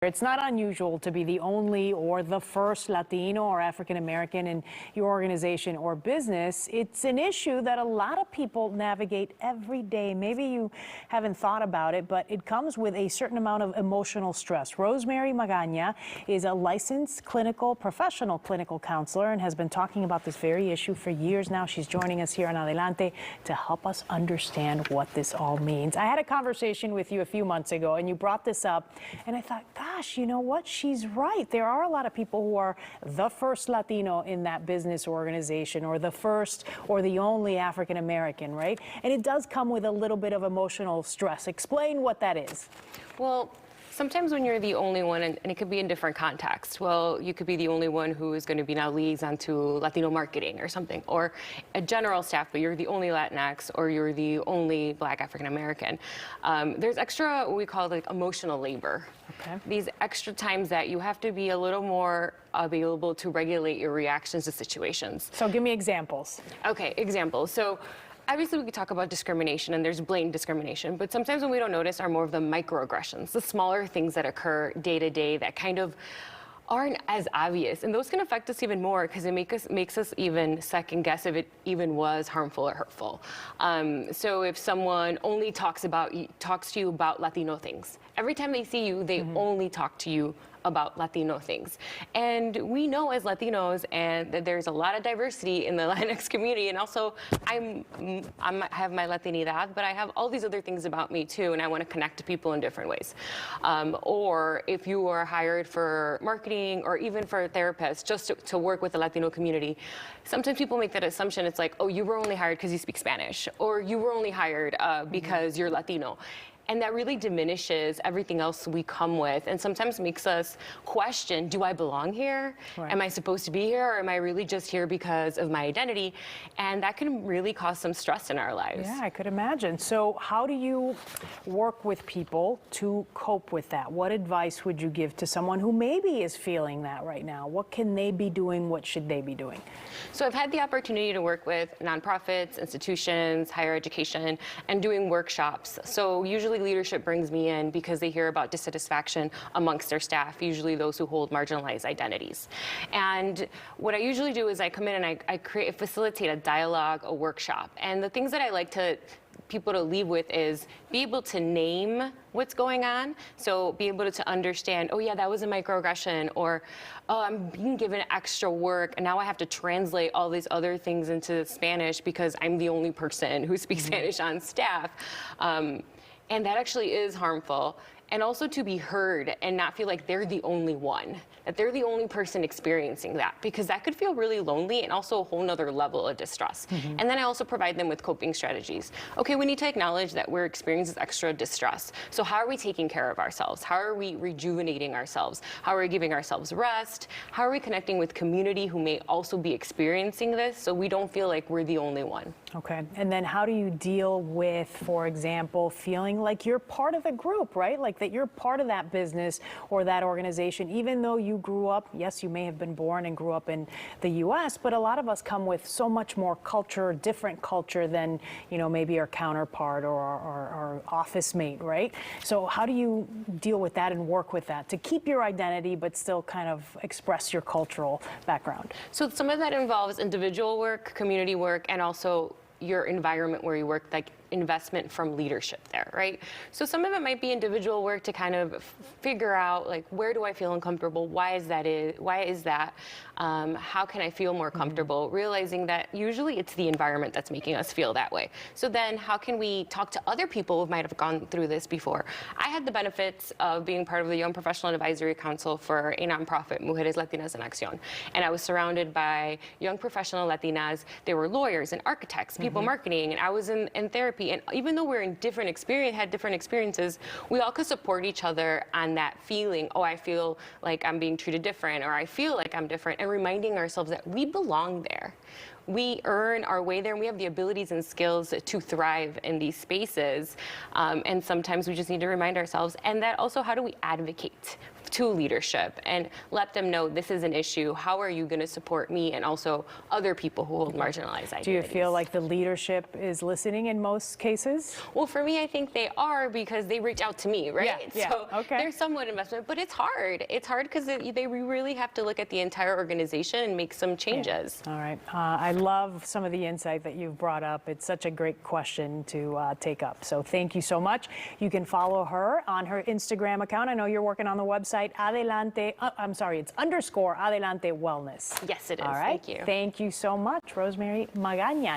It's not unusual to be the only or the first Latino or African American in your organization or business. It's an issue that a lot of people navigate every day. Maybe you haven't thought about it, but it comes with a certain amount of emotional stress. Rosemary Magaña is a licensed professional clinical counselor and has been talking about this very issue for years now. She's joining us here on Adelante to help us understand what this all means. I had a conversation with you a few months ago and you brought this up, and I thought, gosh, you know what? She's right. There are a lot of people who are the first Latino in that business organization, or the first or the only African American, right? And it does come with a little bit of emotional stress. Explain what that is. Well, sometimes when you're the only one, and it could be in different contexts. Well, you could be the only one who is going to be now liaison to Latino marketing or something, or a general staff, but you're the only Latinx, or you're the only Black African American. There's extra, what we call like emotional labor. Okay. These extra times that you have to be a little more available to regulate your reactions to situations. So give me examples. Okay, examples. So obviously, we could talk about discrimination, and there's blatant discrimination, but sometimes when we don't notice are more of the microaggressions, the smaller things that occur day to day that kind of aren't as obvious. And those can affect us even more because it makes us even second guess if it even was harmful or hurtful. So if someone only talks to you about Latino things, every time they see you, they only talk to you about Latino things. And we know as Latinos and that there's a lot of diversity in the Latinx community, and also I have my Latinidad, but I have all these other things about me too, and I want to connect to people in different ways. Or if you are hired for marketing or even for a therapist just to work with the Latino community, sometimes people make that assumption. It's like, oh, you were only hired because you speak Spanish, or you were only hired because you're Latino. And that really diminishes everything else we come with, and sometimes makes us question, do I belong here? Right. Am I supposed to be here, or am I really just here because of my identity? And that can really cause some stress in our lives. Yeah, I could imagine. So how do you work with people to cope with that? What advice would you give to someone who maybe is feeling that right now? What can they be doing? What should they be doing? So I've had the opportunity to work with nonprofits, institutions, higher education, and doing workshops. So usually leadership brings me in because they hear about dissatisfaction amongst their staff, usually those who hold marginalized identities. And what I usually do is I come in and I facilitate a dialogue, a workshop. And the things that I like people to leave with is be able to name what's going on. So be able to understand, oh yeah, that was a microaggression, or oh, I'm being given extra work and now I have to translate all these other things into Spanish because I'm the only person who speaks Spanish on staff. And that actually is harmful. And also to be heard and not feel like they're the only one, that they're the only person experiencing that, because that could feel really lonely and also a whole nother level of distress. And then I also provide them with coping strategies. Okay, we need to acknowledge that we're experiencing this extra distress. So how are we taking care of ourselves? How are we rejuvenating ourselves? How are we giving ourselves rest? How are we connecting with community who may also be experiencing this, so we don't feel like we're the only one? Okay, and then how do you deal with, for example, feeling like you're part of the group, right? Like that you're part of that business or that organization, even though you grew up, yes, you may have been born and grew up in the U.S., but a lot of us come with so much more culture, different culture than, you know, maybe our counterpart or our office mate, right? So how do you deal with that and work with that to keep your identity but still kind of express your cultural background? So some of that involves individual work, community work, and also your environment where you work, like investment from leadership there, right? So some of it might be individual work to kind of figure out, like, where do I feel uncomfortable? Why is that? How can I feel more comfortable? Realizing that usually it's the environment that's making us feel that way. So then how can we talk to other people who might have gone through this before? I had the benefits of being part of the Young Professional Advisory Council for a nonprofit, Mujeres Latinas en Acción. And I was surrounded by young professional Latinas. They were lawyers and architects, people marketing, and I was in therapy. And even though we're in had different experiences, we all could support each other on that feeling, oh, I feel like I'm being treated different, or I feel like I'm different, and reminding ourselves that we belong there. we earn our way there, and we have the abilities and skills to thrive in these spaces. And sometimes we just need to remind ourselves. And that also, how do we advocate to leadership and let them know this is an issue? How are you going to support me and also other people who hold marginalized identities? Do you feel like the leadership is listening in most cases? Well, for me, I think they are, because they reach out to me, right? Yeah, So okay. there's somewhat investment, but it's hard. It's hard because we really have to look at the entire organization and make some changes. All right. I love some of the insight that you've brought up. It's such a great question to take up. So thank you so much. You can follow her on her Instagram account. I know you're working on the website, Adelante, I'm sorry, it's _Adelante Wellness. Yes, it is. All right. Thank you. Thank you so much, Rosemary Magaña.